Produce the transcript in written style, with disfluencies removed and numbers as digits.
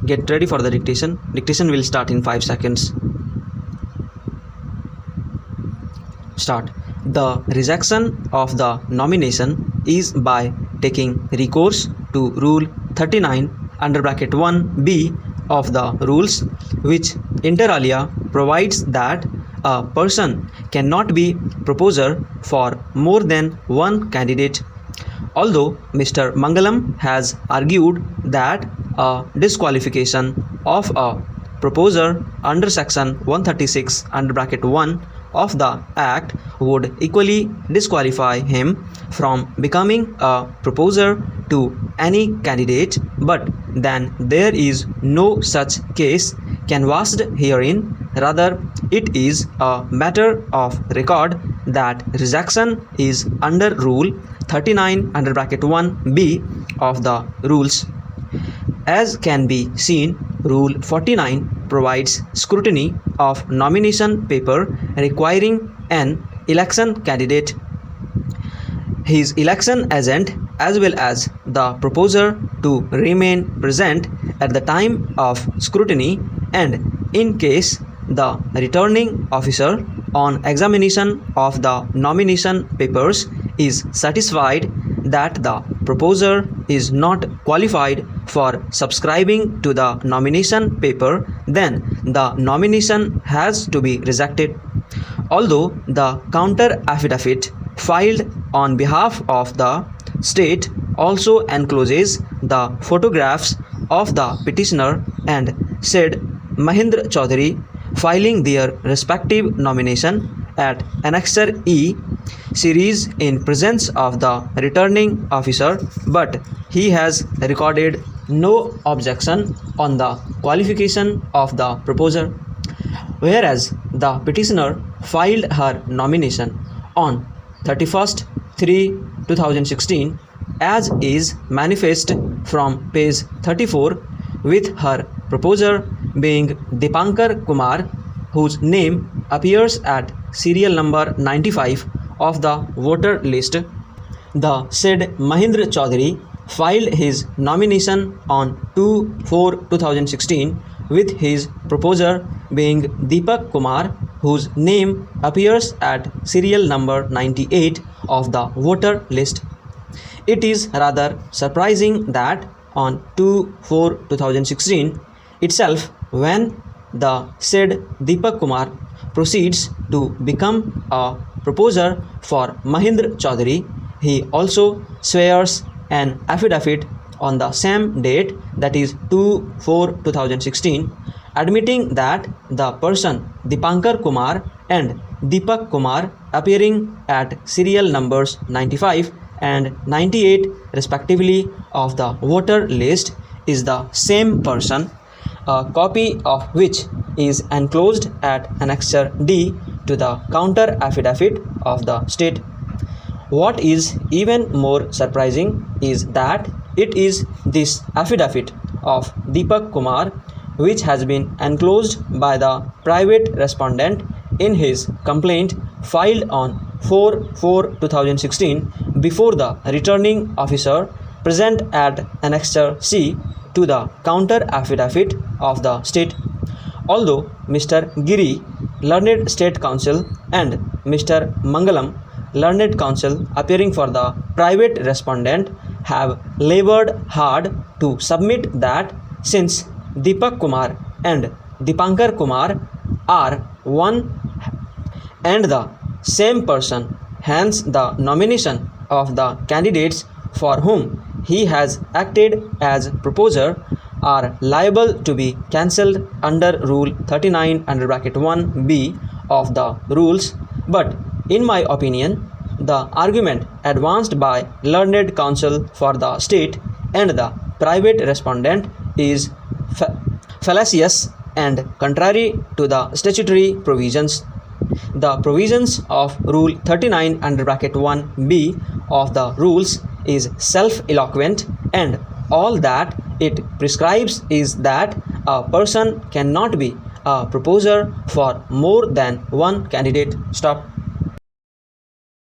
get ready for the dictation. Dictation will start in 5 seconds. Start. The rejection of the nomination is by taking recourse to Rule 39 under bracket 1b of the rules, which inter alia provides that a person cannot be proposer for more than one candidate. Although Mr. Mangalam has argued that a disqualification of a proposer under section 136 under bracket 1 of the Act would equally disqualify him from becoming a proposer to any candidate, but then there is no such case canvassed herein. Rather, it is a matter of record that rejection is under Rule 39 under bracket 1b of the rules. As can be seen, Rule 49 provides scrutiny of nomination paper requiring an election candidate, his election agent, as well as the proposer to remain present at the time of scrutiny, and in case the returning officer on examination of the nomination papers is satisfied that the proposer is not qualified for subscribing to the nomination paper, then the nomination has to be rejected. Although the counter affidavit filed on behalf of the state also encloses the photographs of the petitioner and said Mahindra Chaudhary filing their respective nomination at Annexure E series in presence of the returning officer, but he has recorded no objection on the qualification of the proposer, whereas the petitioner filed her nomination on 31st/3/2016 as is manifest from page 34, with her proposer being Dipankar Kumar, whose name appears at serial number 95 of the voter list. The said Mahindra Chaudhary filed his nomination on 2/4/2016 with his proposer being Deepak Kumar, whose name appears at serial number 98 of the voter list. It is rather surprising that on 2/4/2016 itself, when the said Deepak Kumar proceeds to become a proposer for Mahindra Chaudhary, he also swears an affidavit on the same date, that is 2/4/2016, admitting that the person Dipankar Kumar and Deepak Kumar appearing at serial numbers 95 and 98 respectively of the voter list is the same person, a copy of which is enclosed at Annexure D to the counter affidavit of the state. What is even more surprising is that it is this affidavit of Deepak Kumar which has been enclosed by the private respondent in his complaint filed on 4/4/2016 before the returning officer present at Annexure C to the counter affidavit of the state. Although Mr. Giri, learned state counsel, and Mr. Mangalam, learned counsel appearing for the private respondent, have labored hard to submit that since Deepak Kumar and Dipankar Kumar are one and the same person, hence the nomination of the candidates for whom he has acted as proposer are liable to be cancelled under Rule 39 under bracket 1b of the rules. But in my opinion, the argument advanced by learned counsel for the state and the private respondent is fallacious and contrary to the statutory provisions. The provisions of Rule 39 under bracket 1b of the rules is self-eloquent, and all that it prescribes is that a person cannot be a proposer for more than one candidate. Stop.